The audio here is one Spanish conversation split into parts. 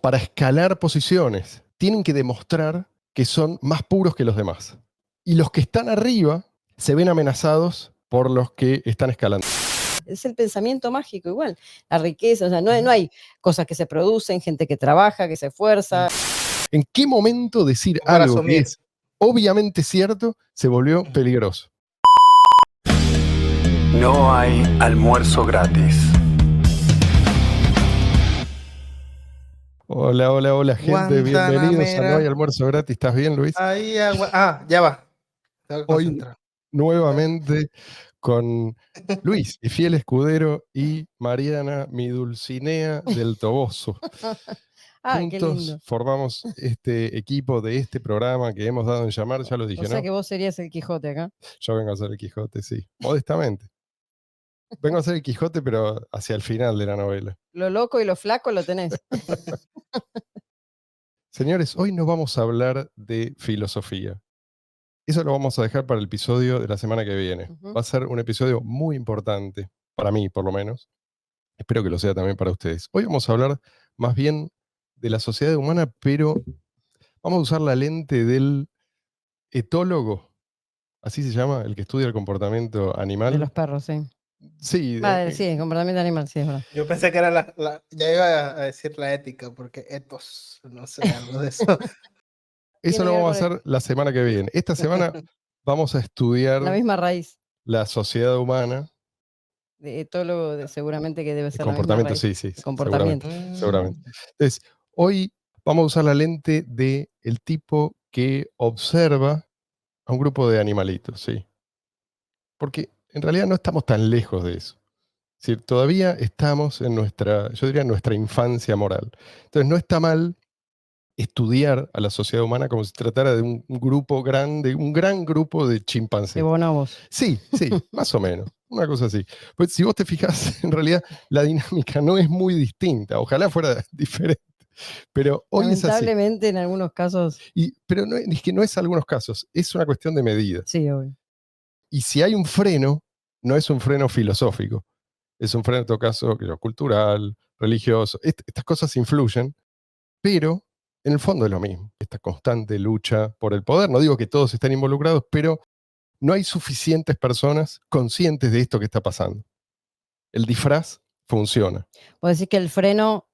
para escalar posiciones, tienen que demostrar que son más puros que los demás. Y los que están arriba se ven amenazados por los que están escalando. Es el pensamiento mágico igual, la riqueza, o sea, no hay cosas que se producen, gente que trabaja, que se esfuerza. ¿En qué momento decir algo que es obviamente cierto se volvió peligroso? No hay almuerzo gratis. Hola, gente. Bienvenidos a No hay almuerzo gratis. ¿Estás bien, Luis? Ahí, ya va. Hoy nuevamente con Luis, mi fiel escudero, y Mariana, mi Dulcinea del Toboso. Qué lindo. Juntos formamos este equipo de este programa que hemos dado en llamar, ya lo dije, O sea ¿no? que vos serías el Quijote acá. Yo vengo a ser el Quijote, sí, modestamente. Vengo a ser el Quijote, pero hacia el final de la novela. Lo loco y lo flaco lo tenés. Señores, hoy no vamos a hablar de filosofía. Eso lo vamos a dejar para el episodio de la semana que viene. Va a ser un episodio muy importante, para mí por lo menos. Espero que lo sea también para ustedes. Hoy vamos a hablar más bien de la sociedad humana, pero vamos a usar la lente del etólogo, así se llama, el que estudia el comportamiento animal. De los perros, sí. Sí, Sí, el comportamiento animal, sí, es verdad. Yo pensé que era ya iba a decir la ética, porque etos, no sé, algo de eso. Eso lo vamos a hacer la semana que viene. Esta semana vamos a estudiar la misma raíz. La sociedad humana. De etólogo, seguramente que debe ser el comportamiento, la misma raíz. Sí, comportamiento. Seguramente. Entonces, hoy vamos a usar la lente del tipo que observa a un grupo de animalitos, ¿sí? Porque en realidad no estamos tan lejos de eso. Es decir, todavía estamos en yo diría, nuestra infancia moral. Entonces, no está mal estudiar a la sociedad humana como si se tratara de un grupo grande, un gran grupo de chimpancés. De bonobos. Sí, más o menos. Una cosa así. Pues si vos te fijas, en realidad la dinámica no es muy distinta. Ojalá fuera diferente. Pero hoy es así. Lamentablemente en algunos casos. Pero no, es que no es algunos casos, es una cuestión de medida. Sí, obvio. Y si hay un freno, no es un freno filosófico. Es un freno en todo caso cultural, religioso. Estas cosas influyen, pero en el fondo es lo mismo. Esta constante lucha por el poder. No digo que todos estén involucrados, pero no hay suficientes personas conscientes de esto que está pasando. El disfraz funciona. Vos decís que el freno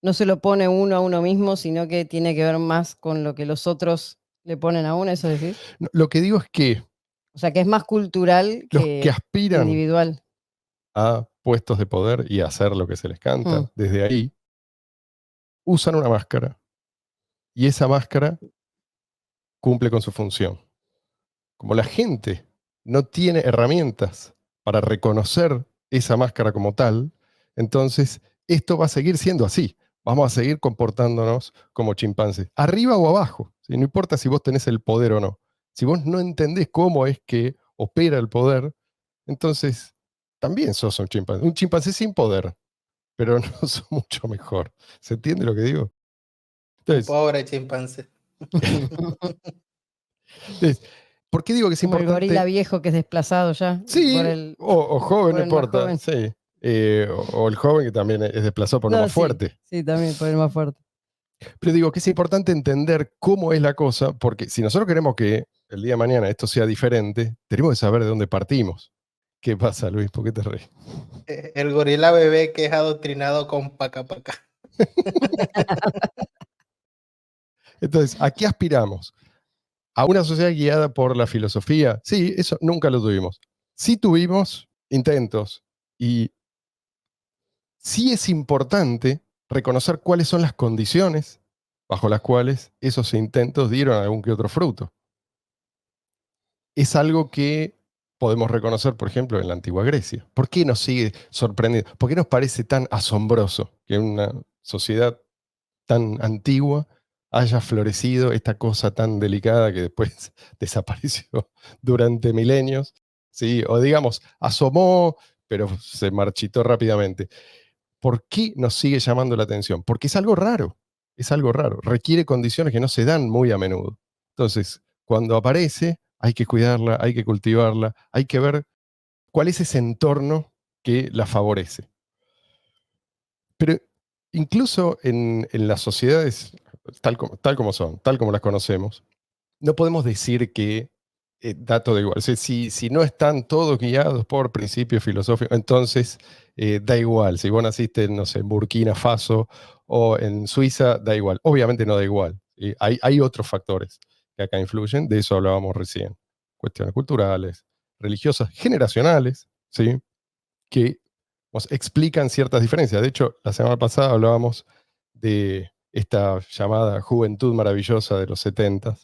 no se lo pone uno a uno mismo, sino que tiene que ver más con lo que los otros le ponen a uno, ¿eso decís? No, lo que digo es que o sea, que es más cultural los que aspiran individual a puestos de poder y a hacer lo que se les canta, desde ahí, usan una máscara. Y esa máscara cumple con su función. Como la gente no tiene herramientas para reconocer esa máscara como tal, entonces esto va a seguir siendo así. Vamos a seguir comportándonos como chimpancés, arriba o abajo, ¿sí? No importa si vos tenés el poder o no. Si vos no entendés cómo es que opera el poder, entonces también sos un chimpancé sin poder, pero no sos mucho mejor. ¿Se entiende lo que digo? Entonces, un pobre chimpancé. Entonces, ¿por qué digo que es como importante? el gorila viejo que es desplazado ya. Sí, o joven, no importa. Joven. Sí. O el joven que también es desplazado por lo más fuerte. Sí, también por el más fuerte. Pero digo que es importante entender cómo es la cosa, porque si nosotros queremos que el día de mañana esto sea diferente, tenemos que saber de dónde partimos. ¿Qué pasa, Luis? ¿Por qué te reís? El gorila bebé que es adoctrinado con paca. Entonces, ¿a qué aspiramos? ¿A una sociedad guiada por la filosofía? Sí, eso nunca lo tuvimos. Sí tuvimos intentos y sí es importante reconocer cuáles son las condiciones bajo las cuales esos intentos dieron algún que otro fruto. Es algo que podemos reconocer, por ejemplo, en la antigua Grecia. ¿Por qué nos sigue sorprendiendo? ¿Por qué nos parece tan asombroso que en una sociedad tan antigua haya florecido esta cosa tan delicada que después desapareció durante milenios? ¿Sí? O digamos, asomó, pero se marchitó rápidamente. ¿Por qué nos sigue llamando la atención? Porque es algo raro, requiere condiciones que no se dan muy a menudo. Entonces, cuando aparece, hay que cuidarla, hay que cultivarla, hay que ver cuál es ese entorno que la favorece. Pero incluso en las sociedades tal como son, tal como las conocemos, no podemos decir que da todo igual. O sea, si no están todos guiados por principios filosóficos, entonces da igual. Si vos naciste, no sé, en Burkina Faso o en Suiza, da igual. Obviamente no da igual. Hay otros factores que acá influyen, de eso hablábamos recién. Cuestiones culturales, religiosas, generacionales, ¿sí? Que nos explican ciertas diferencias. De hecho, la semana pasada hablábamos de esta llamada juventud maravillosa de los 70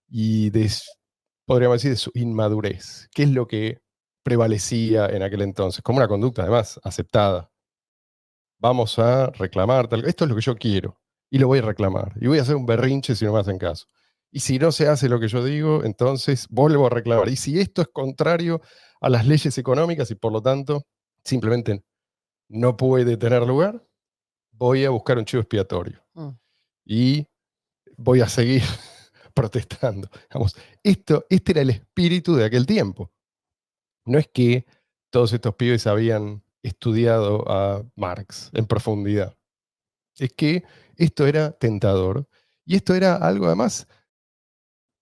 y podríamos decir, de su inmadurez. ¿Qué es lo que prevalecía en aquel entonces? Como una conducta, además, aceptada. Vamos a reclamar, esto es lo que yo quiero, y lo voy a reclamar. Y voy a hacer un berrinche si no me hacen caso. Y si no se hace lo que yo digo, entonces vuelvo a reclamar. Y si esto es contrario a las leyes económicas y por lo tanto simplemente no puede tener lugar, voy a buscar un chivo expiatorio. Y voy a seguir protestando. Digamos, este era el espíritu de aquel tiempo. No es que todos estos pibes habían estudiado a Marx en profundidad. Es que esto era tentador y esto era algo además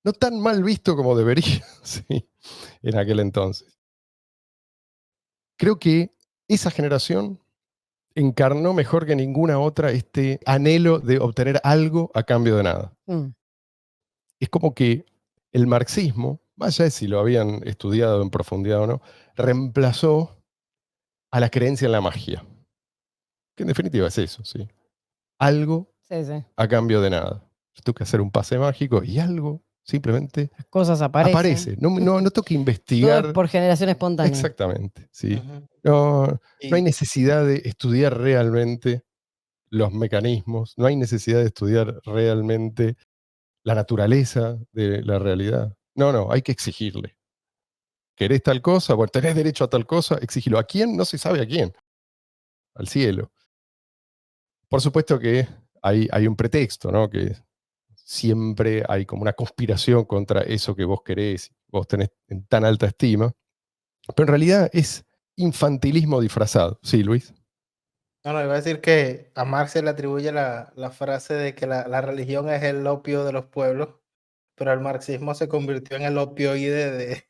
no tan mal visto como debería, ¿sí? En aquel entonces. Creo que esa generación encarnó mejor que ninguna otra este anhelo de obtener algo a cambio de nada. Es como que el marxismo, más allá de si lo habían estudiado en profundidad o no, reemplazó a la creencia en la magia. Que en definitiva es eso, ¿sí? Algo a cambio de nada. Yo tengo que hacer un pase mágico y algo simplemente Las cosas aparecen. aparece. No tengo que investigar. Todo es por generación espontánea. Exactamente, sí. Ujú. No hay Y- necesidad de estudiar realmente los mecanismos, no hay necesidad de estudiar realmente la naturaleza de la realidad. No, hay que exigirle. ¿Querés tal cosa? Bueno, tenés derecho a tal cosa, exígilo. ¿A quién? No se sabe a quién. Al cielo. Por supuesto que hay un pretexto, ¿no? Que siempre hay como una conspiración contra eso que vos querés, vos tenés en tan alta estima. Pero en realidad es infantilismo disfrazado. Sí, Luis. No, iba a decir que a Marx se le atribuye la frase de que la religión es el opio de los pueblos, pero el marxismo se convirtió en el opioide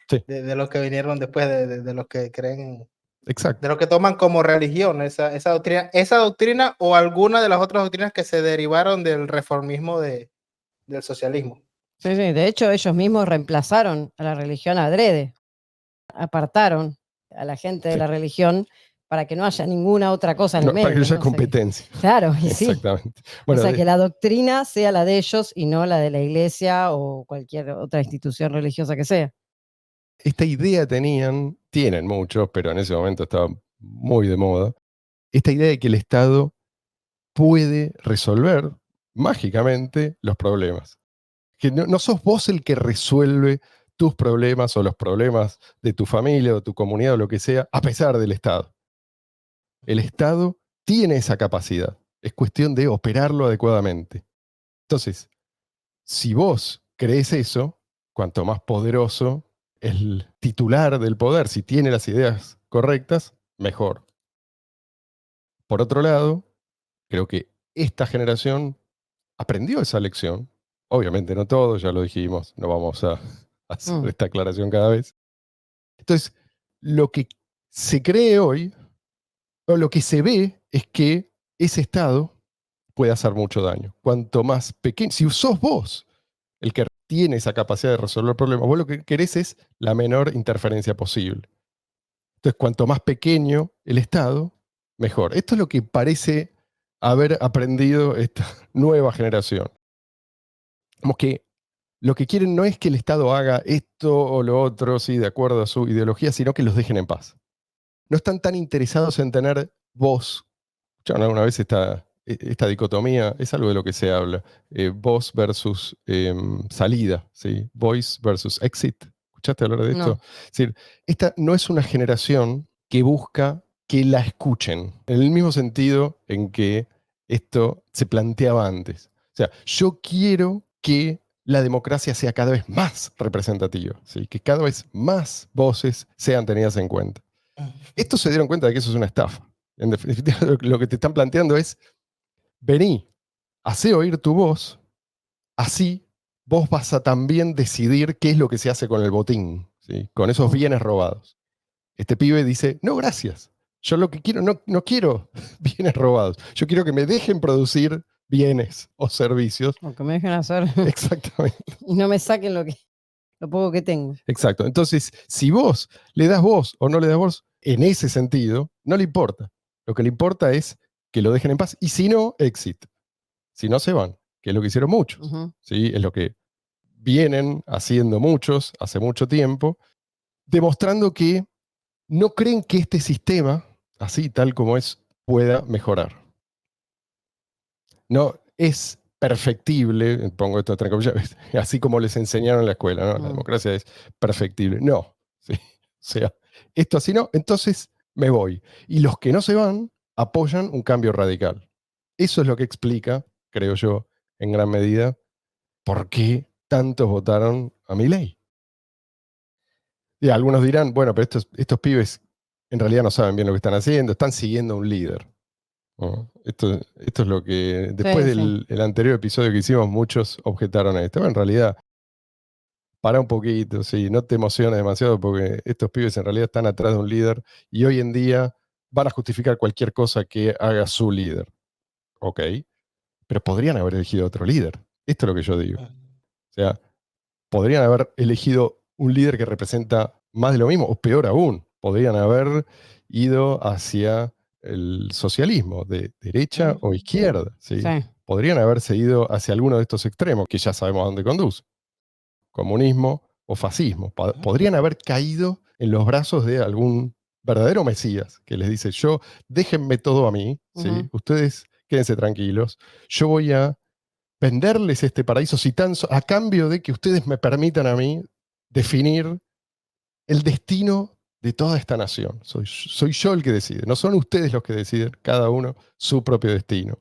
Sí, de los que vinieron después, de los que creen, exacto. de los que toman como religión esa doctrina o alguna de las otras doctrinas que se derivaron del reformismo del socialismo. Sí, de hecho ellos mismos reemplazaron a la religión adrede, apartaron a la gente de Sí. la religión para que no haya ninguna otra cosa en el No, para que medio. no haya ¿no? O sea, competencia. claro, y sí. Exactamente. Bueno, O sea, que la doctrina sea la de ellos y no la de la iglesia o cualquier otra institución religiosa que sea. esta idea tienen muchos, pero en ese momento estaba muy de moda, esta idea de que el Estado puede resolver mágicamente los problemas. Que no sos vos el que resuelve tus problemas o los problemas de tu familia o tu comunidad o lo que sea, a pesar del Estado. El Estado tiene esa capacidad. Es cuestión de operarlo adecuadamente. Entonces, si vos crees eso, cuanto más poderoso el titular del poder, si tiene las ideas correctas, mejor. Por otro lado, creo que esta generación aprendió esa lección. Obviamente no todo, ya lo dijimos, no vamos a hacer esta aclaración cada vez. Entonces, lo que se cree hoy, o lo que se ve, es que ese Estado puede hacer mucho daño. Cuanto más pequeño, si sos vos el que tiene esa capacidad de resolver problemas, vos lo que querés es la menor interferencia posible. Entonces, cuanto más pequeño el Estado, mejor. Esto es lo que parece haber aprendido esta nueva generación. Como que lo que quieren no es que el Estado haga esto o lo otro, sí, de acuerdo a su ideología, sino que los dejen en paz. No están tan interesados en tener voz. ¿Escucharon alguna vez esta dicotomía? Es algo de lo que se habla. Voz versus salida, ¿sí? Voice versus exit. ¿Escuchaste hablar de esto? No. Es decir, esta no es una generación que busca que la escuchen, en el mismo sentido en que esto se planteaba antes. O sea, yo quiero que la democracia sea cada vez más representativa, ¿sí? Que cada vez más voces sean tenidas en cuenta. Estos se dieron cuenta de que eso es una estafa. En definitiva, lo que te están planteando es, vení, hacé oír tu voz, así vos vas a también decidir qué es lo que se hace con el botín, ¿sí? Con esos bienes robados. Este pibe dice, no, gracias. Yo lo que quiero, no quiero bienes robados. Yo quiero que me dejen producir bienes o servicios. O que me dejen hacer Exactamente. y no me saquen lo poco que tengo. Exacto. Entonces, si vos le das voz o no le das voz, en ese sentido, no le importa. Lo que le importa es que lo dejen en paz. Y si no, exit. Si no, se van. Que es lo que hicieron muchos. Ujú. ¿Sí? Es lo que vienen haciendo muchos hace mucho tiempo, demostrando que no creen que este sistema, así tal como es, pueda mejorar. No es perfectible, pongo esto entre comillas, así como les enseñaron en la escuela, ¿no? La democracia es perfectible. No. ¿Sí? O sea, esto así no, entonces me voy. Y los que no se van apoyan un cambio radical. Eso es lo que explica, creo yo, en gran medida, por qué tantos votaron a Milei. Y algunos dirán, bueno, pero estos pibes en realidad no saben bien lo que están haciendo, están siguiendo a un líder. ¿No? Esto es lo que, después Sí, del el anterior episodio que hicimos, muchos objetaron a esto. Bueno, en realidad, para un poquito, sí, no te emociones demasiado porque estos pibes en realidad están atrás de un líder y hoy en día van a justificar cualquier cosa que haga su líder. Ok, pero podrían haber elegido otro líder. Esto es lo que yo digo. O sea, podrían haber elegido un líder que representa más de lo mismo, o peor aún, podrían haber ido hacia el socialismo, de derecha o izquierda. ¿Sí? Sí. Podrían haberse ido hacia alguno de estos extremos, que ya sabemos a dónde conduce. Comunismo o fascismo. Podrían haber caído en los brazos de algún verdadero mesías, que les dice, déjenme todo a mí, ¿sí? Ustedes quédense tranquilos, yo voy a venderles este paraíso a cambio de que ustedes me permitan a mí definir el destino de toda esta nación. Soy yo el que decide, no son ustedes los que deciden, cada uno su propio destino.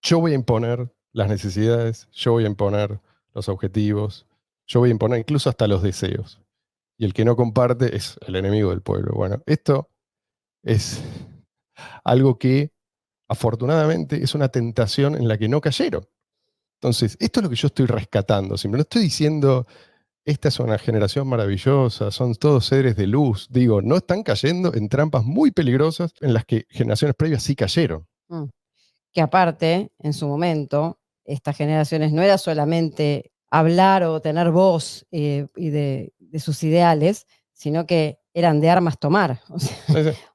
Yo voy a imponer las necesidades, yo voy a imponer los objetivos, yo voy a imponer incluso hasta los deseos. Y el que no comparte es el enemigo del pueblo. Bueno, esto es algo que afortunadamente es una tentación en la que no cayeron. Entonces, esto es lo que yo estoy rescatando. Siempre no estoy diciendo, esta es una generación maravillosa, son todos seres de luz. Digo, no están cayendo en trampas muy peligrosas en las que generaciones previas sí cayeron. Que aparte, en su momento, estas generaciones no era solamente hablar o tener voz y de sus ideales, sino que eran de armas tomar.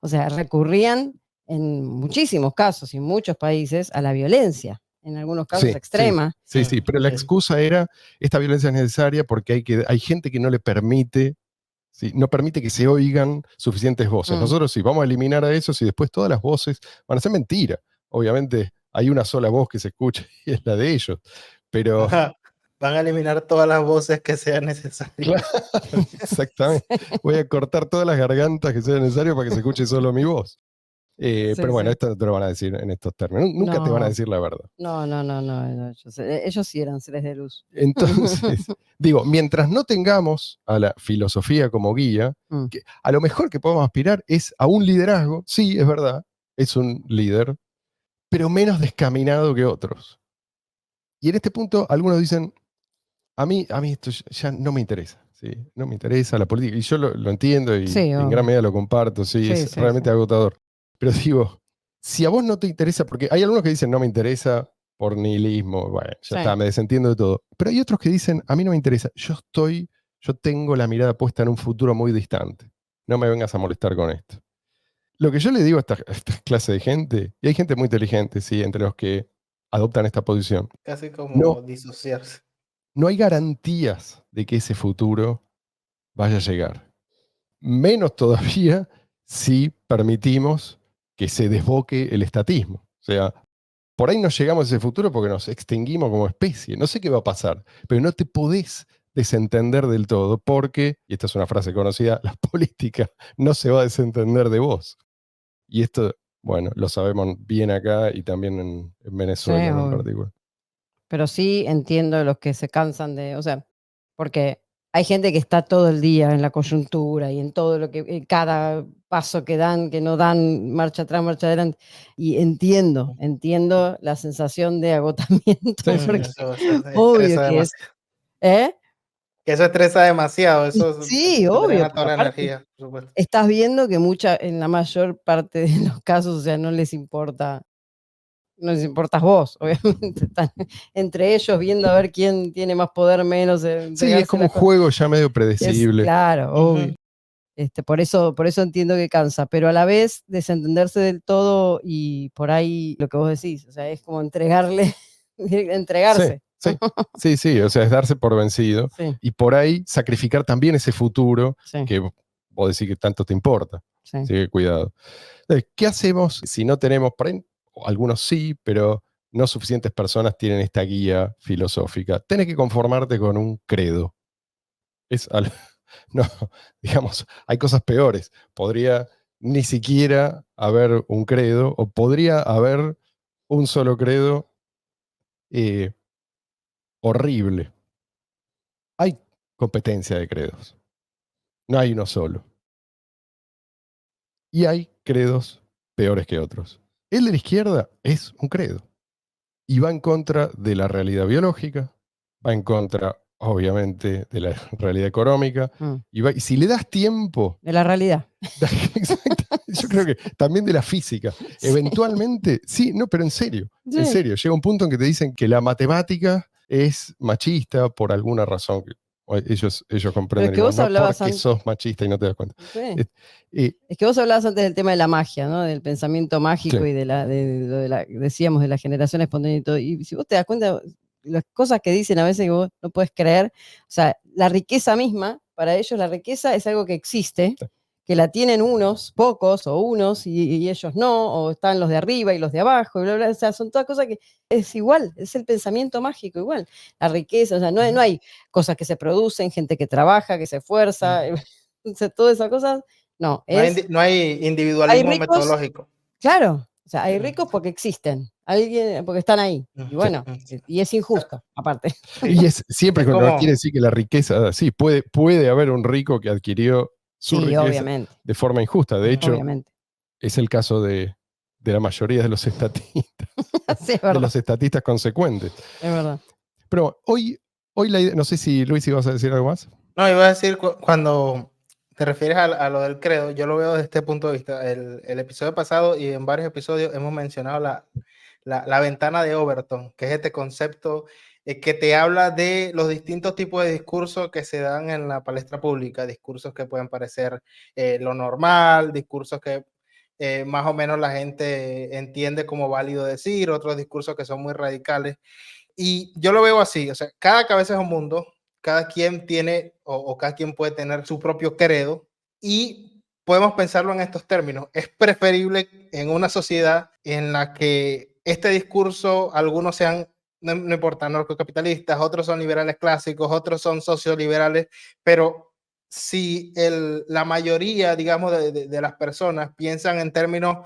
O sea, recurrían en muchísimos casos y en muchos países a la violencia, en algunos casos extrema. Sí, pero la excusa era, esta violencia es necesaria porque hay gente que no le permite, ¿sí? No permite que se oigan suficientes voces. Nosotros sí, vamos a eliminar a esos y después todas las voces van a ser mentira. Obviamente hay una sola voz que se escucha y es la de ellos, pero... Van a eliminar todas las voces que sean necesarias. Claro, exactamente. Voy a cortar todas las gargantas que sean necesarias para que se escuche solo mi voz. Pero bueno, esto no te lo van a decir en estos términos. Nunca te van a decir la verdad. No. Ellos sí eran seres de luz. Entonces, digo, mientras no tengamos a la filosofía como guía, que a lo mejor que podemos aspirar es a un liderazgo. Sí, es verdad, es un líder, pero menos descaminado que otros. Y en este punto, algunos dicen, a mí esto ya no me interesa. ¿Sí? No me interesa la política. Y yo lo entiendo y en gran medida lo comparto. Sí, es realmente agotador. Pero digo, si a vos no te interesa, porque hay algunos que dicen no me interesa por nihilismo, bueno, ya está, me desentiendo de todo. Pero hay otros que dicen, a mí no me interesa, yo tengo la mirada puesta en un futuro muy distante. No me vengas a molestar con esto. Lo que yo le digo a esta clase de gente, y hay gente muy inteligente, sí, entre los que adoptan esta posición. Casi como disociarse. No hay garantías de que ese futuro vaya a llegar. Menos todavía si permitimos que se desboque el estatismo. O sea, por ahí no llegamos a ese futuro porque nos extinguimos como especie. No sé qué va a pasar, pero no te podés desentender del todo porque, y esta es una frase conocida, la política no se va a desentender de vos. Y esto, bueno, lo sabemos bien acá y también en Venezuela en particular. Pero sí entiendo los que se cansan de, o sea, porque hay gente que está todo el día en la coyuntura y en todo lo que, en cada paso que dan, que no dan, marcha atrás, marcha adelante. Y entiendo la sensación de agotamiento, Sí, sí. porque Eso obvio estresa que es, demasiado. ¿eh? Que eso estresa demasiado, Y eso sí, te obvio, drena toda porque la aparte energía, por supuesto. estás viendo que en la mayor parte de los casos, o sea, no les importas vos, obviamente. Están entre ellos viendo a ver quién tiene más poder, menos, Sí, es entregarse como las un cosas. juego ya medio Es predecible. claro, obvio. Por eso entiendo que cansa, pero a la vez desentenderse del todo y por ahí lo que vos decís, o sea, es como Sí, entregarse. sí, sí, o sea, es darse por vencido Sí, y por ahí sacrificar también ese futuro sí, que vos decís que tanto te importa. sí. Así que cuidado. Entonces, ¿qué hacemos si no tenemos, por ahí, o algunos sí, pero no suficientes personas tienen esta guía filosófica? Tenés que conformarte con un credo. No, digamos, hay cosas peores. Podría ni siquiera haber un credo o podría haber un solo credo eh, horrible. Hay competencia de credos. No hay uno solo. Y hay credos peores que otros. El de la izquierda es un credo. Y va en contra de la realidad biológica, va en contra, obviamente, de la realidad económica. Mm. Y si le das tiempo, De la realidad. exactamente, yo creo que también de la física. Sí, Eventualmente, sí, no, pero en sí. serio, llega un punto en que te dicen que la matemática es machista por alguna razón. Ellos Pero es comprenden, que y vos vos no hablabas porque antes. sos machista y no te das cuenta. Sí. Eh, Es que vos hablabas antes del tema de la magia, ¿no? Del pensamiento mágico sí, y decíamos, de la generación espontánea y todo. Y si vos te das cuenta, las cosas que dicen a veces que vos no puedes creer, o sea, la riqueza misma, para ellos la riqueza es algo que existe, que la tienen unos, pocos o unos, y ellos no, o están los de arriba y los de abajo, y bla, bla, o sea, son todas cosas que es igual, es el pensamiento mágico igual, la riqueza, o sea, no hay cosas que se producen, gente que trabaja, que se esfuerza, o sea, todas esas cosas, no, No hay hay individualismo ricos, metodológico. claro, o sea, hay Mm, ricos porque existen, porque están ahí, y sí. bueno, y es injusto, aparte. Y Sí. es siempre Es no quiere como, decir que la riqueza, sí, puede haber un rico que adquirió su Sí, riqueza obviamente, de forma injusta. De hecho, obviamente. es el caso de la mayoría de los estatistas, Sí, es de verdad, los estatistas consecuentes. es verdad. Pero hoy la idea, no sé si Luis ibas a decir algo más. no, iba a decir, cuando te refieres a lo del credo, yo lo veo desde este punto de vista. El episodio pasado y en varios episodios hemos mencionado la ventana de Overton, que es este concepto que te habla de los distintos tipos de discursos que se dan en la palestra pública, discursos que pueden parecer lo normal, discursos que más o menos la gente entiende como válido decir, otros discursos que son muy radicales. Y yo lo veo así, o sea, cada cabeza es un mundo, cada quien tiene o cada quien puede tener su propio credo y podemos pensarlo en estos términos. Es preferible en una sociedad en la que este discurso, algunos sean, no importa, narcocapitalistas, otros son liberales clásicos, otros son socioliberales, pero si la mayoría, digamos, de las personas piensan en términos,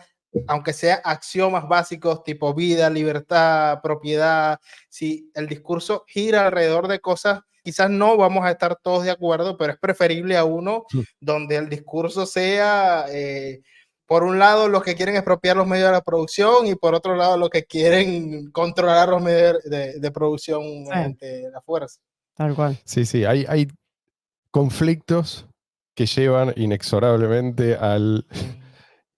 aunque sea axiomas básicos tipo vida, libertad, propiedad, si el discurso gira alrededor de cosas, quizás no vamos a estar todos de acuerdo, pero es preferible a uno donde el discurso sea, por un lado, los que quieren expropiar los medios de la producción y por otro lado, los que quieren controlar los medios de producción Sí, mediante la fuerza. tal cual. Sí, sí, hay conflictos que llevan inexorablemente al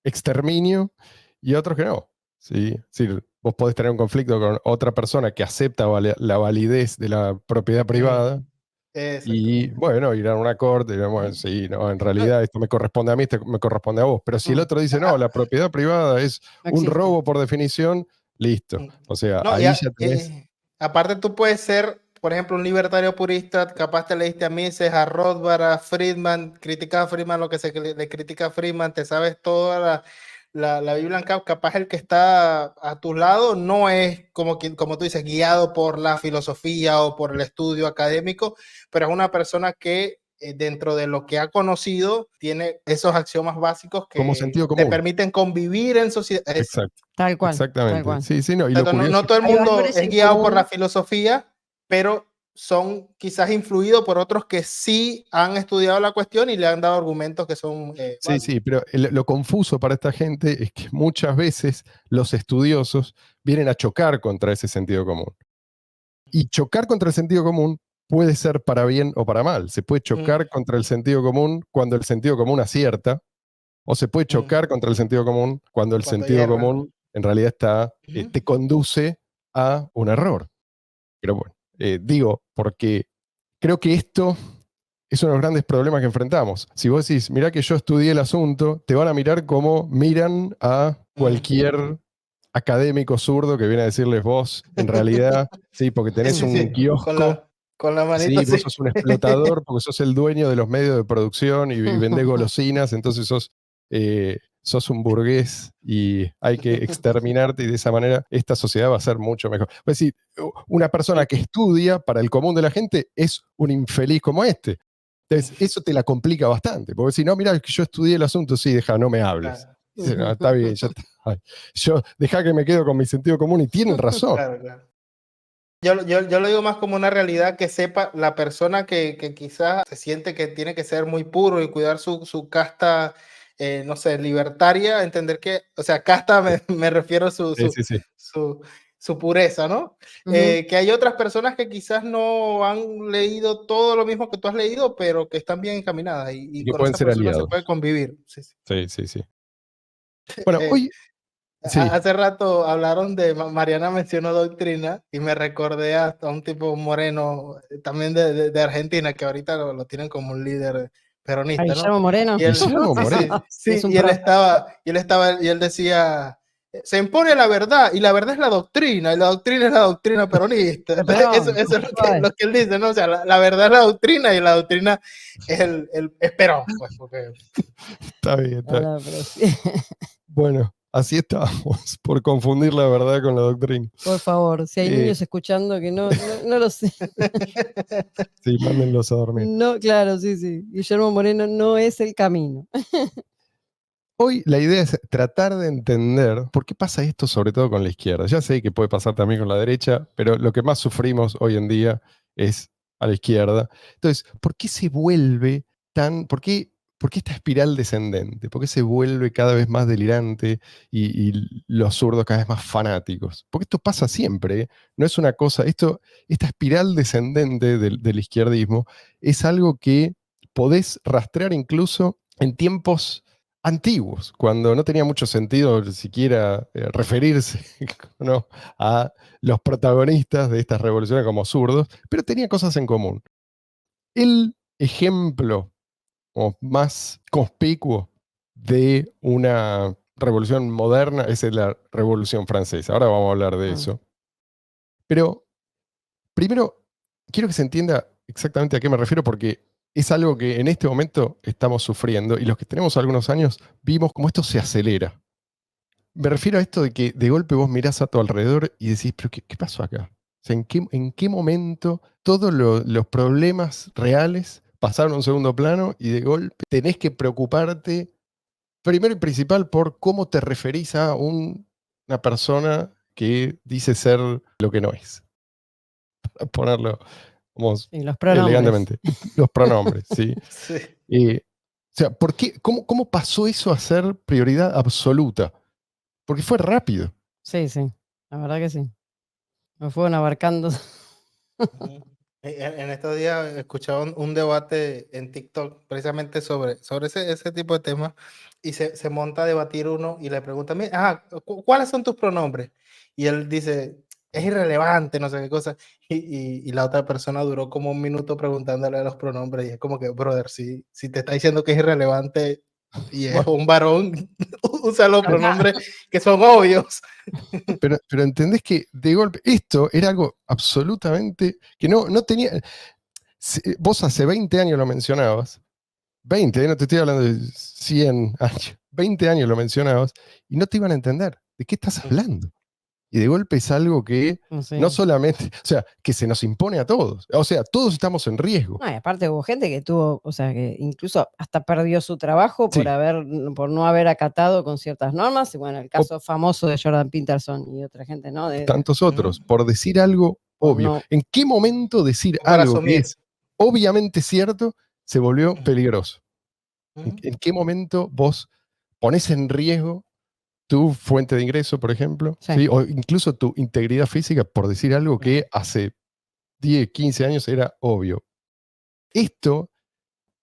exterminio y otros que no. ¿Sí? Es decir, vos podés tener un conflicto con otra persona que acepta la validez de la propiedad privada y, Exactamente. bueno, ir a una corte y dirán, bueno, sí, no, en realidad esto me corresponde a mí, esto me corresponde a vos. Pero si el otro dice, no, la propiedad privada es No un existe. robo por definición, listo. O sea, No, ahí ya tenés... aparte tú puedes ser, por ejemplo, un libertario purista, capaz te leíste a Mises, a Rothbard, a Friedman, criticas a Friedman lo que le critica a Friedman, te sabes toda la Biblia, capaz el que está a tu lado no es como tú dices, guiado por la filosofía o por el estudio académico, pero es una persona que dentro de lo que ha conocido tiene esos axiomas básicos como que sentido te común. permiten convivir en sociedad. Exacto. Tal cual. Exactamente. Tal cual. Sí, sí, no. Y lo curioso No todo el Hay mundo valores es en guiado por común. la filosofía, pero son quizás influidos por otros que sí han estudiado la cuestión y le han dado argumentos que son Sí, válidos. sí, pero lo confuso para esta gente es que muchas veces los estudiosos vienen a chocar contra ese sentido común. Y chocar contra el sentido común puede ser para bien o para mal. Se puede chocar contra el sentido común cuando el sentido común acierta, o se puede chocar contra el sentido común cuando el Cuando sentido yerra. común en realidad te conduce a un error. Pero bueno, digo, porque creo que esto es uno de los grandes problemas que enfrentamos. Si vos decís, mirá que yo estudié el asunto, te van a mirar como miran a cualquier académico zurdo que viene a decirles vos, en realidad, sí, porque tenés Sí, un sí, kiosco, con la manito sí, vos así. sos un explotador porque sos el dueño de los medios de producción y vendés golosinas, entonces sos un burgués y hay que exterminarte y de esa manera esta sociedad va a ser mucho mejor. Es decir, una persona que estudia para el común de la gente es un infeliz como este. Entonces, eso te la complica bastante, porque si no, mira, que yo estudié el asunto, sí, deja, no me hables. Claro. Dice, no, está bien, ya está. Ay, yo deja que me quedo con mi sentido común y tienen razón. Claro, claro. Yo lo digo más como una realidad que sepa la persona que quizás se siente que tiene que ser muy puro y cuidar su casta, no sé, libertaria, entender que, o sea, casta me refiero a Sí. su pureza, ¿no? Que hay otras personas que quizás no han leído todo lo mismo que tú has leído, pero que están bien encaminadas y Que con pueden esas ser personas se aliados. puede convivir. Sí, sí. Sí. Bueno, hoy, sí, Hace rato hablaron de, Mariana mencionó doctrina y me recordé hasta un tipo moreno, también de Argentina, que ahorita lo tienen como un líder ¿A peronista, ¿no? Guillermo Moreno? Y él, Guillermo sí, Moreno. Sí, sí, es un y él pro. y él decía, se impone la verdad y la verdad es la doctrina y la doctrina es la doctrina peronista. De Perón. Eso es lo que él dice, ¿no? O sea, la verdad es la doctrina y la doctrina es Perón, pues, porque... Está bien. No, pero sí. Bueno, así estábamos, por confundir la verdad con la doctrina. Por favor, si hay Eh, niños escuchando que no lo sé. Sí, mándenlos a dormir. No, claro, sí. Guillermo Moreno no es el camino. Hoy la idea es tratar de entender por qué pasa esto, sobre todo con la izquierda. Ya sé que puede pasar también con la derecha, pero lo que más sufrimos hoy en día es a la izquierda. Entonces, ¿por qué se vuelve por qué esta espiral descendente? ¿Por qué se vuelve cada vez más delirante y los zurdos cada vez más fanáticos? Porque esto pasa siempre, ¿eh? No es una cosa, esta espiral descendente del izquierdismo es algo que podés rastrear incluso en tiempos antiguos, cuando no tenía mucho sentido siquiera referirse ¿no? a los protagonistas de estas revoluciones como zurdos, pero tenía cosas en común. El ejemplo más conspicuo de una revolución moderna es la Revolución Francesa. Ahora vamos a hablar de eso. Pero primero, quiero que se entienda exactamente a qué me refiero porque es algo que en este momento estamos sufriendo y los que tenemos algunos años vimos cómo esto se acelera. Me refiero a esto de que de golpe vos mirás a tu alrededor y decís, pero ¿qué pasó acá? O sea, ¿en qué momento todos los problemas reales pasaron a un segundo plano y de golpe tenés que preocuparte, primero y principal, por cómo te referís a una persona que dice ser lo que no es? Para ponerlo como Y los pronombres. elegantemente. Los pronombres, ¿sí? Sí. O sea, ¿cómo pasó eso a ser prioridad absoluta? Porque fue rápido. Sí, la verdad que sí. Me fueron abarcando. En estos días escuchaba un debate en TikTok precisamente sobre ese tipo de temas y se monta a debatir uno y le pregunta, ¿cuáles son tus pronombres? Y él dice, es irrelevante, no sé qué cosa. Y la otra persona duró como un minuto preguntándole los pronombres y es como que, brother, si te está diciendo que es irrelevante y es un varón, usa los pronombres que son obvios. Pero entendés que de golpe esto era algo absolutamente que no tenía. Vos hace 20 años lo mencionabas, 20, no te estoy hablando de 100 años, 20 años lo mencionabas y no te iban a entender. ¿De qué estás hablando? Y de golpe es algo que no solamente, o sea, que se nos impone a todos. O sea, todos estamos en riesgo. No, y aparte hubo gente que tuvo, o sea, que incluso hasta perdió su trabajo por Sí. por no haber acatado con ciertas normas. Y bueno, el caso famoso de Jordan Peterson y otra gente, ¿no? Tantos otros, por decir algo obvio. no. ¿En qué momento decir Como para algo que asumir. es obviamente cierto se volvió Ujú. peligroso? Ujú. ¿En qué momento vos pones en riesgo tu fuente de ingreso, por ejemplo? Sí. ¿Sí? O incluso tu integridad física por decir algo que hace 10, 15 años era obvio. Esto,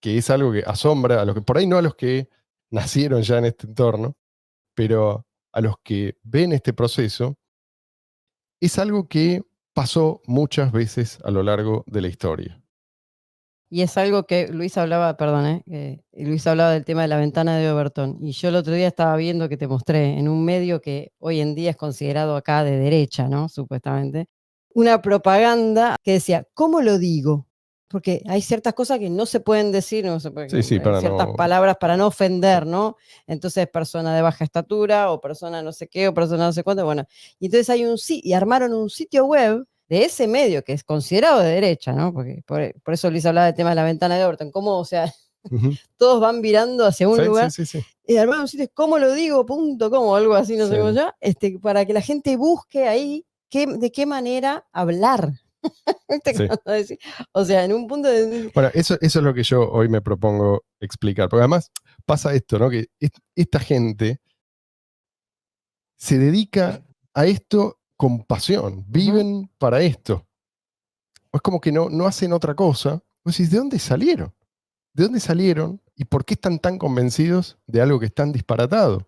que es algo que asombra a los que, por ahí no a los que nacieron ya en este entorno, pero a los que ven este proceso, es algo que pasó muchas veces a lo largo de la historia. Y es algo que Luis hablaba, perdón, Luis hablaba del tema de la ventana de Overton. Y yo el otro día estaba viendo que te mostré en un medio que hoy en día es considerado acá de derecha, ¿no? Supuestamente. Una propaganda que decía, ¿cómo lo digo? Porque hay ciertas cosas que no se pueden decir, no se pueden, Sí, hay para ciertas no... palabras para no ofender, ¿no? Entonces, persona de baja estatura, o persona no sé qué, o persona no sé cuánto, bueno. Y entonces hay y armaron un sitio web de ese medio que es considerado de derecha, ¿no? Porque por eso Luis hablaba del tema de la ventana de Overton, cómo, o sea, Ujú. todos van virando hacia un Sí, lugar. sí. Y armaron un sitio, ¿cómo lo digo? .com o algo así, no sé Sí. cómo ya, para que la gente busque ahí de qué manera hablar. ¿Viste Sí. cuando decís? O sea, en un punto de... Bueno, eso es lo que yo hoy me propongo explicar. Porque además pasa esto, ¿no? Que esta gente se dedica a esto con pasión. Viven para esto. Es como que no hacen otra cosa. Vos decís, ¿de dónde salieron? ¿De dónde salieron? ¿Y por qué están tan convencidos de algo que es tan disparatado?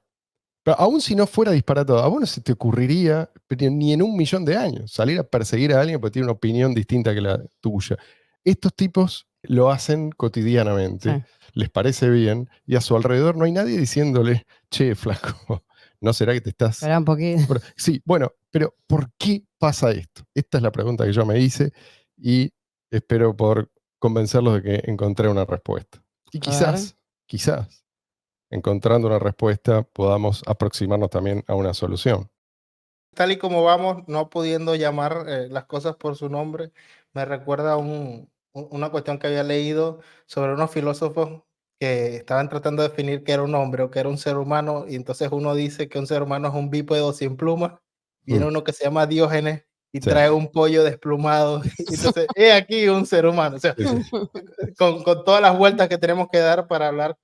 Pero aún si no fuera disparatado, a vos no se te ocurriría, pero ni en 1.000.000 de años, salir a perseguir a alguien porque tiene una opinión distinta que la tuya. Estos tipos lo hacen cotidianamente, Sí. les parece bien, y a su alrededor no hay nadie diciéndole, che, flaco, ¿no será que te estás...? Esperá un poquito. Sí, bueno, pero ¿por qué pasa esto? Esta es la pregunta que yo me hice y espero poder convencerlos de que encontré una respuesta. Y A ver. quizás, encontrando una respuesta, podamos aproximarnos también a una solución. Tal y como vamos, no pudiendo llamar las cosas por su nombre, me recuerda una cuestión que había leído sobre unos filósofos que estaban tratando de definir qué era un hombre o qué era un ser humano, y entonces uno dice que un ser humano es un bípedo sin plumas, viene Mm, uno que se llama Diógenes y sí, trae un pollo desplumado, y entonces he aquí un ser humano, o sea, sí, sí. con todas las vueltas que tenemos que dar para hablar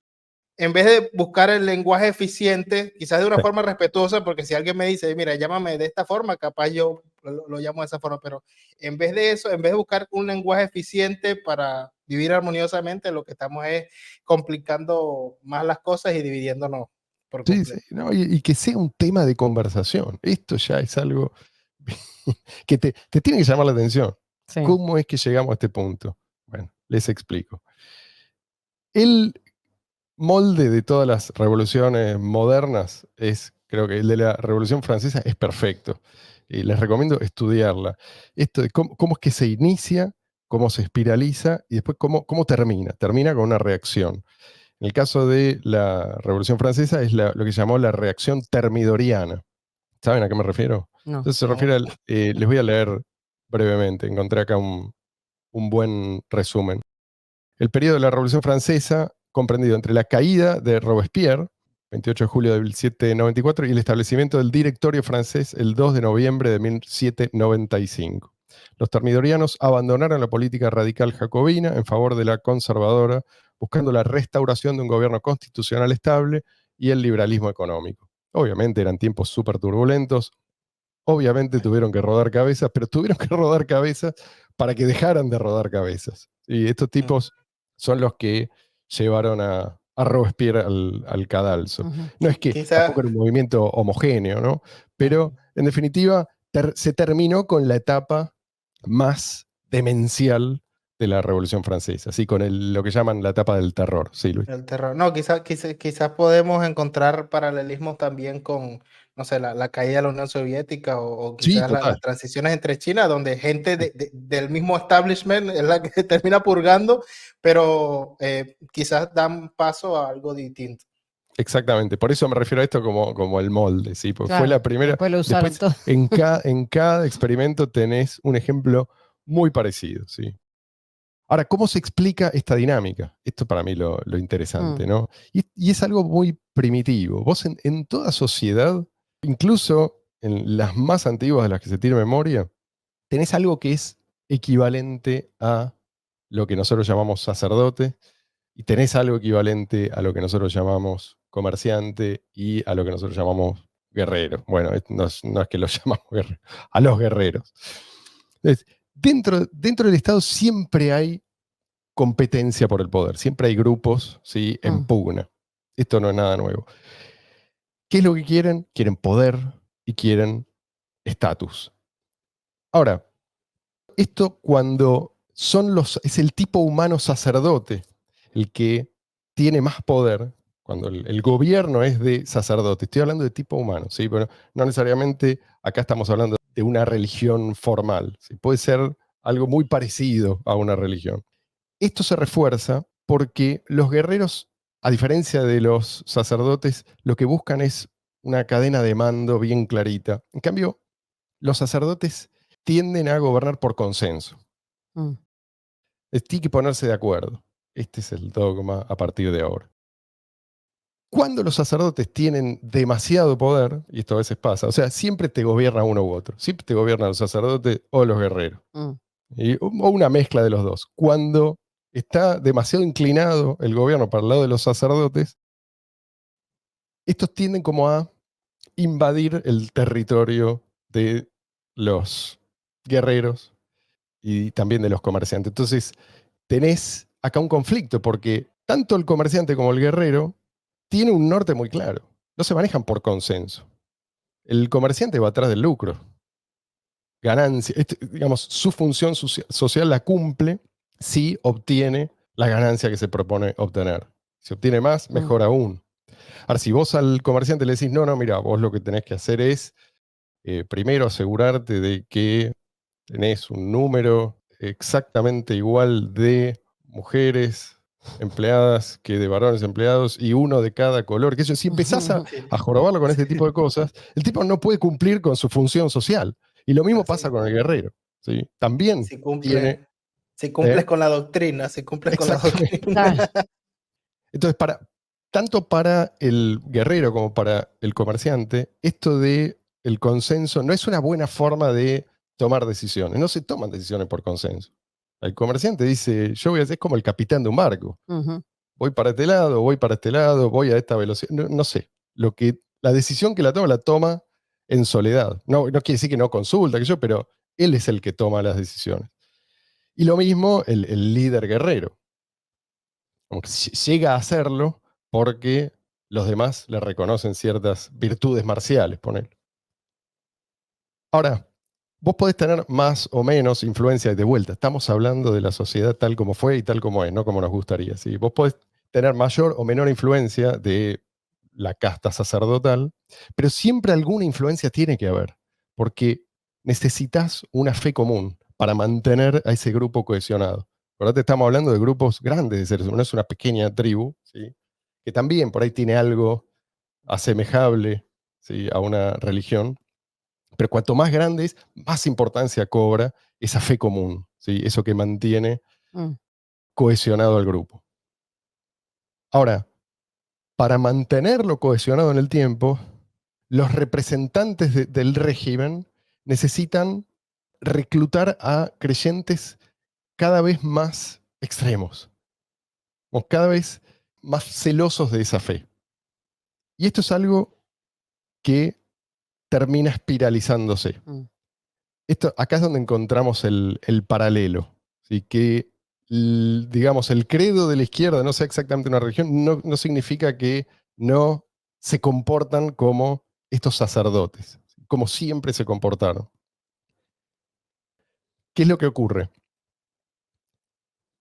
en vez de buscar el lenguaje eficiente, quizás de una Sí. forma respetuosa, porque si alguien me dice, mira, llámame de esta forma, capaz yo lo llamo de esa forma, pero en vez de eso, en vez de buscar un lenguaje eficiente para vivir armoniosamente, lo que estamos es complicando más las cosas y dividiéndonos por Sí, sí, completo. no, y que sea un tema de conversación. Esto ya es algo que te tiene que llamar la atención. Sí. ¿Cómo es que llegamos a este punto? Bueno, les explico. El molde de todas las revoluciones modernas es, creo que el de la Revolución Francesa es perfecto. Y les recomiendo estudiarla. Esto de cómo es que se inicia, cómo se espiraliza y después cómo termina. Termina con una reacción. En el caso de la Revolución Francesa es lo que se llamó la reacción termidoriana. ¿Saben a qué me refiero? No. Entonces se No, refiere les voy a leer brevemente, encontré acá un buen resumen. El periodo de la Revolución Francesa, comprendido entre la caída de Robespierre, 28 de julio de 1794, y el establecimiento del Directorio francés el 2 de noviembre de 1795. Los termidorianos abandonaron la política radical jacobina en favor de la conservadora, buscando la restauración de un gobierno constitucional estable y el liberalismo económico. Obviamente eran tiempos súper turbulentos, obviamente tuvieron que rodar cabezas, pero tuvieron que rodar cabezas para que dejaran de rodar cabezas. Y estos tipos son los que llevaron a Robespierre al cadalso. Ujú. No es que quizás tampoco era un movimiento homogéneo, ¿no? Pero en definitiva se terminó con la etapa más demencial de la Revolución Francesa, así con lo que llaman la etapa del terror. Sí, Luis. el terror. No, quizás podemos encontrar paralelismos también con, no sé, la caída de la Unión Soviética o Sí, quizás las total. transiciones entre China, donde gente del mismo establishment es la que termina purgando, pero quizás dan paso a algo distinto. Exactamente, por eso me refiero a esto como el molde, ¿sí? Porque fue la Claro. primera. Después lo usaron Después, todo. en cada experimento tenés un ejemplo muy parecido, ¿sí? Ahora, ¿cómo se explica esta dinámica? Esto para mí lo interesante, Mm. ¿no? Y es algo muy primitivo. Vos en toda sociedad, incluso en las más antiguas de las que se tiene memoria, tenés algo que es equivalente a lo que nosotros llamamos sacerdote, y tenés algo equivalente a lo que nosotros llamamos comerciante y a lo que nosotros llamamos guerrero. Bueno, no es que los llamamos guerreros, a los guerreros. Entonces, dentro del Estado siempre hay competencia por el poder, siempre hay grupos, ¿sí?, en pugna. Esto no es nada nuevo. ¿Qué es lo que quieren? Quieren poder y quieren estatus. Ahora, esto cuando es el tipo humano sacerdote el que tiene más poder, cuando el gobierno es de sacerdote, estoy hablando de tipo humano, ¿sí? Pero no necesariamente acá estamos hablando de una religión formal, ¿sí? Puede ser algo muy parecido a una religión. Esto se refuerza porque los guerreros, a diferencia de los sacerdotes, lo que buscan es una cadena de mando bien clarita. En cambio, los sacerdotes tienden a gobernar por consenso. Tiene que ponerse de acuerdo. Este es el dogma a partir de ahora. Cuando los sacerdotes tienen demasiado poder, y esto a veces pasa, o sea, siempre te gobierna uno u otro. Siempre te gobiernan los sacerdotes o los guerreros. O una mezcla de los dos. Cuando está demasiado inclinado el gobierno para el lado de los sacerdotes, estos tienden como a invadir el territorio de los guerreros y también de los comerciantes. Entonces, tenés acá un conflicto, porque tanto el comerciante como el guerrero tienen un norte muy claro. No se manejan por consenso. El comerciante va atrás del lucro. Ganancia, digamos, su función social la cumple si obtiene la ganancia que se propone obtener. Si obtiene más, mejor aún. Ahora, si vos al comerciante le decís, no, mira, vos lo que tenés que hacer es primero asegurarte de que tenés un número exactamente igual de mujeres empleadas que de varones empleados y uno de cada color. Que eso, si empezás a jorobarlo con este tipo de cosas, el tipo no puede cumplir con su función social. Y lo mismo pasa con el guerrero, ¿sí? También si cumples con la doctrina, si cumples con la doctrina. Entonces, tanto para el guerrero como para el comerciante, esto de el consenso no es una buena forma de tomar decisiones. No se toman decisiones por consenso. El comerciante dice, yo voy a ser como el capitán de un barco. Voy para este lado, voy para este lado, voy a esta velocidad. No sé. La decisión que la toma en soledad. No quiere decir que no consulta, pero él es el que toma las decisiones. Y lo mismo el líder guerrero. Como que llega a hacerlo porque los demás le reconocen ciertas virtudes marciales, ponele. Ahora, vos podés tener más o menos influencia de vuelta. Estamos hablando de la sociedad tal como fue y tal como es, no como nos gustaría. ¿Sí? Vos podés tener mayor o menor influencia de la casta sacerdotal, pero siempre alguna influencia tiene que haber, porque necesitas una fe común para mantener a ese grupo cohesionado. Ahora estamos hablando de grupos grandes de seres humanos, no es una pequeña tribu, ¿sí? Que también por ahí tiene algo asemejable, ¿sí?, a una religión, pero cuanto más grande es, más importancia cobra esa fe común, ¿sí? Eso que mantiene cohesionado al grupo. Ahora, para mantenerlo cohesionado en el tiempo, los representantes del régimen necesitan reclutar a creyentes cada vez más extremos, o cada vez más celosos de esa fe. Y esto es algo que termina espiralizándose. Acá es donde encontramos el paralelo, ¿sí? Que digamos, el credo de la izquierda no sea exactamente una religión, no significa que no se comportan como estos sacerdotes, como siempre se comportaron. ¿Qué es lo que ocurre?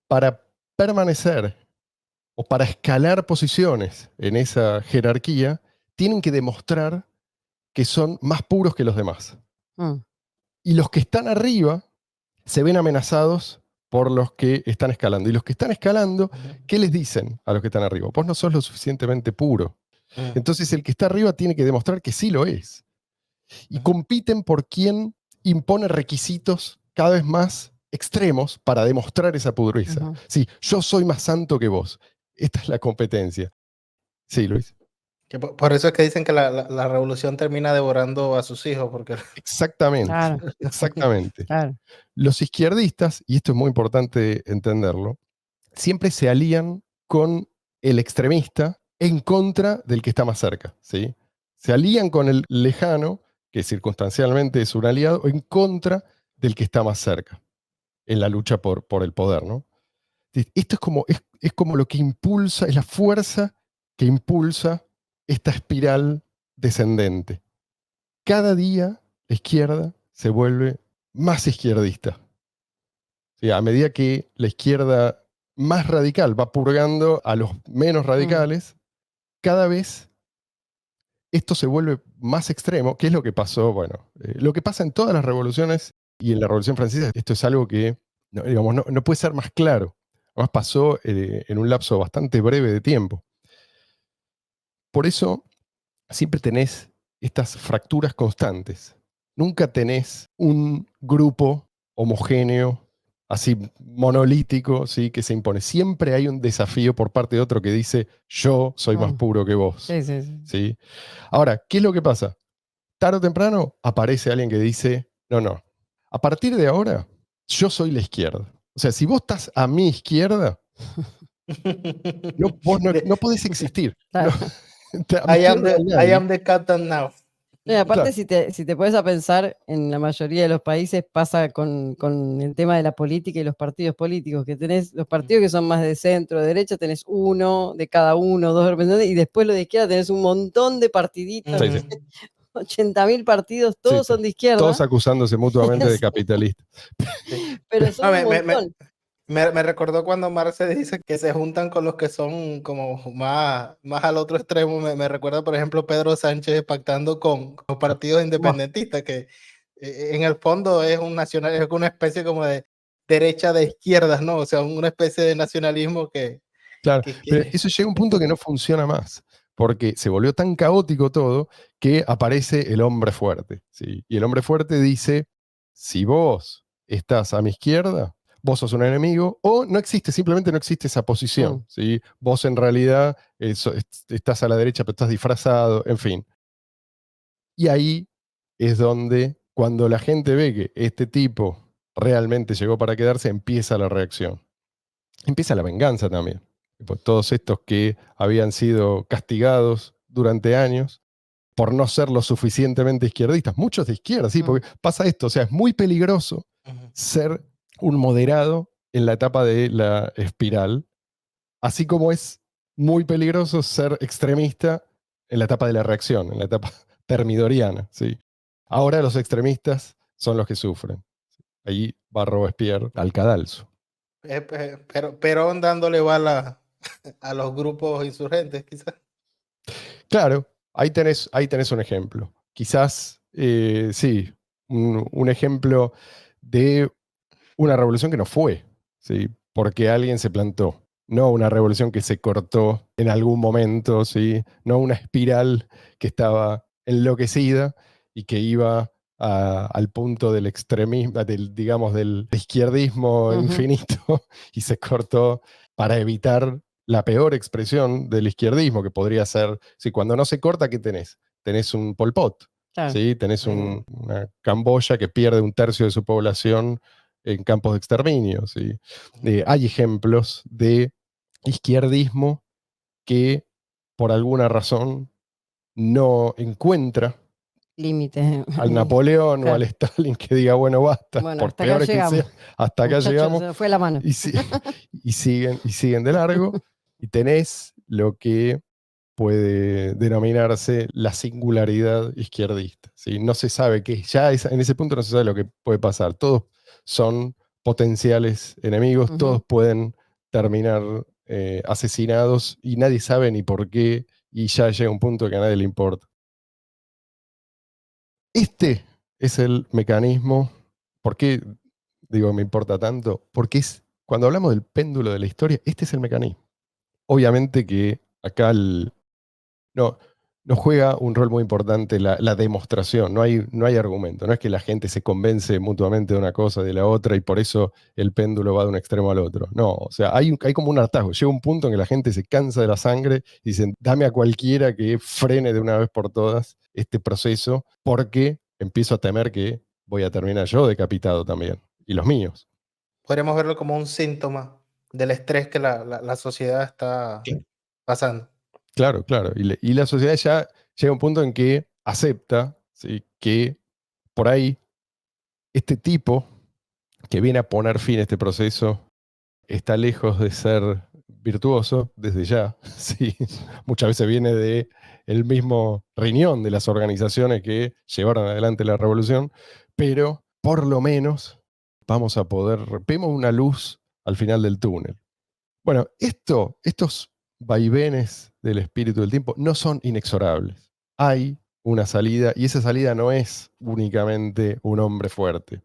Para permanecer o para escalar posiciones en esa jerarquía, tienen que demostrar que son más puros que los demás. Y los que están arriba se ven amenazados por los que están escalando. Y los que están escalando, ¿qué les dicen a los que están arriba? Vos no sos lo suficientemente puro. Entonces el que está arriba tiene que demostrar que sí lo es. Y compiten por quien impone requisitos cada vez más extremos para demostrar esa pureza. Sí, yo soy más santo que vos. Esta es la competencia. Sí, Luis. Que por eso es que dicen que la revolución termina devorando a sus hijos, porque Exactamente, Claro, exactamente. claro. Los izquierdistas, y esto es muy importante entenderlo, siempre se alían con el extremista en contra del que está más cerca, ¿sí? Se alían con el lejano, que circunstancialmente es un aliado, en contra del que está más cerca, en la lucha por el poder, ¿no? Esto es como lo que impulsa, es la fuerza que impulsa esta espiral descendente. Cada día la izquierda se vuelve más izquierdista. ¿Sí? A medida que la izquierda más radical va purgando a los menos radicales, cada vez esto se vuelve más extremo. ¿Qué es lo que pasó? Bueno, lo que pasa en todas las revoluciones y en la Revolución Francesa, esto es algo que no, digamos, no puede ser más claro. Además pasó en un lapso bastante breve de tiempo. Por eso siempre tenés estas fracturas constantes. Nunca tenés un grupo homogéneo, así monolítico, ¿sí? Que se impone. Siempre hay un desafío por parte de otro que dice, yo soy más puro que vos. Sí, sí, sí. ¿Sí? Ahora, ¿qué es lo que pasa? Tarde o temprano aparece alguien que dice, no, a partir de ahora, yo soy la izquierda. O sea, si vos estás a mi izquierda, vos de- no podés existir. No, Claro. a mi izquierda no hay I nadie. am the captain now. No, y aparte, Claro. si te pones a pensar, en la mayoría de los países pasa con el tema de la política y los partidos políticos, que tenés los partidos que son más de centro, de derecha, tenés uno de cada uno, dos representantes, y después los de izquierda tenés un montón de partiditos, Sí, sí. 80.000 partidos, Sí, todos son de izquierda, todos acusándose mutuamente de capitalistas. Sí. pero son No, un montón. me recordó cuando Marx dice que se juntan con los que son como más al otro extremo. Me recuerda, por ejemplo, Pedro Sánchez pactando con partidos Buah, independentistas, que en el fondo es un nacional, es una especie como de derecha de izquierdas, ¿no? O sea, una especie de nacionalismo claro, que, pero que- eso llega a un punto que no funciona más, porque se volvió tan caótico todo que aparece el hombre fuerte, ¿sí? Y el hombre fuerte dice, si vos estás a mi izquierda, vos sos un enemigo, o no existe, simplemente no existe esa posición, ¿sí? Vos en realidad estás a la derecha, pero estás disfrazado, en fin. Y ahí es donde, cuando la gente ve que este tipo realmente llegó para quedarse, empieza la reacción. Empieza la venganza también. Pues todos estos que habían sido castigados durante años por no ser lo suficientemente izquierdistas, muchos de izquierda, sí, porque pasa esto, o sea, es muy peligroso Ujú. ser un moderado en la etapa de la espiral, así como es muy peligroso ser extremista en la etapa de la reacción, en la etapa termidoriana, ¿sí? Ahora los extremistas son los que sufren. Ahí va Robespierre al cadalso. Pero Perón dándole bala a los grupos insurgentes, quizás. Claro, ahí tenés un ejemplo. Quizás, sí, un ejemplo de una revolución que no fue, ¿sí? Porque alguien se plantó. No una revolución que se cortó en algún momento, ¿sí? No una espiral que estaba enloquecida y que iba al punto del extremismo, digamos, del izquierdismo infinito y se cortó para evitar la peor expresión del izquierdismo, que podría ser, si cuando no se corta, ¿qué tenés? Tenés un Pol Pot, Claro. ¿sí? Tenés una Camboya que pierde un tercio de su población en campos de exterminio. ¿Sí? Hay ejemplos de izquierdismo que por alguna razón no encuentra Límites. al Napoleón o al Claro. Stalin que diga, bueno, basta, Bueno, por hasta acá peores que llegamos. sea, hasta acá Muchachos, llegamos, se nos fue la mano. y, y siguen de largo, y tenés lo que puede denominarse la singularidad izquierdista. ¿Sí? No se sabe qué, en ese punto no se sabe lo que puede pasar. Todos son potenciales enemigos, todos pueden terminar asesinados y nadie sabe ni por qué, y ya llega un punto que a nadie le importa. Este es el mecanismo. ¿Por qué digo me importa tanto? Porque cuando hablamos del péndulo de la historia, este es el mecanismo. Obviamente que acá no, no juega un rol muy importante la demostración, no hay argumento, no es que la gente se convence mutuamente de una cosa, de la otra, y por eso el péndulo va de un extremo al otro. No, o sea, hay como un hartazgo, llega un punto en que la gente se cansa de la sangre y dicen, dame a cualquiera que frene de una vez por todas este proceso, porque empiezo a temer que voy a terminar yo decapitado también, y los míos. Podríamos verlo como un síntoma del estrés que la sociedad está pasando. Claro, claro. Y la sociedad ya llega a un punto en que acepta, ¿sí?, que por ahí este tipo que viene a poner fin a este proceso está lejos de ser virtuoso desde ya. ¿Sí? Muchas veces viene de el mismo riñón de las organizaciones que llevaron adelante la revolución, pero por lo menos vamos a poder, vemos una luz al final del túnel. Bueno, estos vaivenes del espíritu del tiempo no son inexorables. Hay una salida y esa salida no es únicamente un hombre fuerte.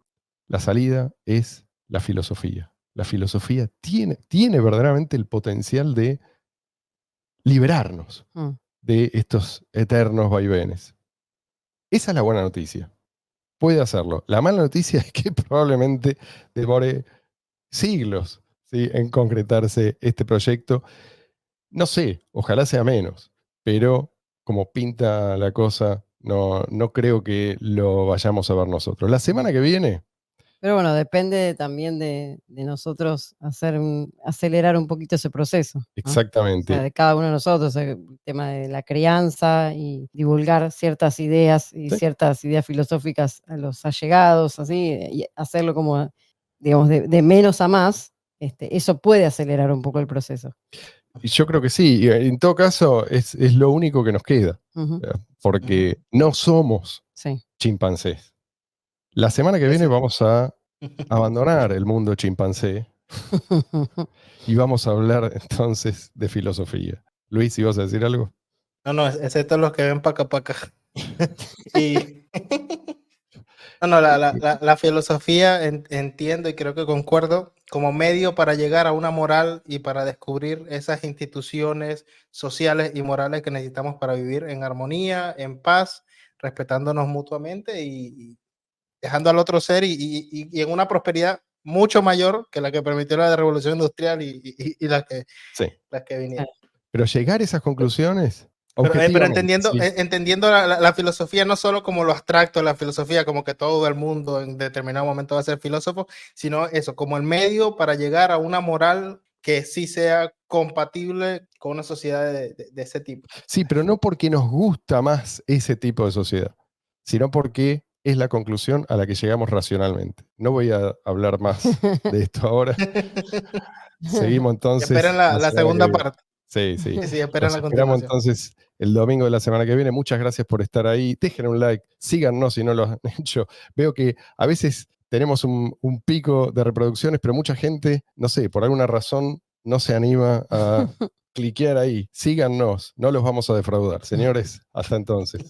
La salida es la filosofía. La filosofía tiene verdaderamente el potencial de liberarnos de estos eternos vaivenes. Esa es la buena noticia. Puede hacerlo. La mala noticia es que probablemente demore siglos, ¿sí?, en concretarse este proyecto. No sé, ojalá sea menos, pero como pinta la cosa, no creo que lo vayamos a ver nosotros. La semana que viene, Pero bueno, depende también de nosotros acelerar un poquito ese proceso, ¿no? O sea, exactamente, de cada uno de nosotros, el tema de la crianza y divulgar ciertas ideas y ¿sí? ciertas ideas filosóficas a los allegados, así, y hacerlo como, digamos, de menos a más, eso puede acelerar un poco el proceso. Y yo creo que sí, y en todo caso es lo único que nos queda, Ujú, porque no somos sí. chimpancés. La semana que viene Eso. vamos a abandonar el mundo chimpancé y vamos a hablar entonces de filosofía. Luis, ¿ibas a decir algo? No, excepto los que ven paca paca. Y no, la filosofía entiendo y creo que concuerdo como medio para llegar a una moral y para descubrir esas instituciones sociales y morales que necesitamos para vivir en armonía, en paz, respetándonos mutuamente y dejando al otro ser y en una prosperidad mucho mayor que la que permitió la revolución industrial y Sí. las que vinieron. Pero llegar a esas conclusiones, Pero objetivamente, sí. entendiendo la filosofía no solo como lo abstracto de la filosofía, como que todo el mundo en determinado momento va a ser filósofo, sino eso, como el medio para llegar a una moral que sí sea compatible con una sociedad de ese tipo. Sí, pero no porque nos gusta más ese tipo de sociedad, sino porque es la conclusión a la que llegamos racionalmente. No voy a hablar más de esto ahora. Seguimos Esperen entonces la la semana que segunda viene. parte. Sí, sí. Sí, esperen Los la esperamos continuación. entonces el domingo de la semana que viene. Muchas gracias por estar ahí. Dejen un like, síganos si no lo han hecho. Veo que a veces tenemos un pico de reproducciones, pero mucha gente, no sé, por alguna razón no se anima a cliquear ahí. Síganos, no los vamos a defraudar. Señores, hasta entonces.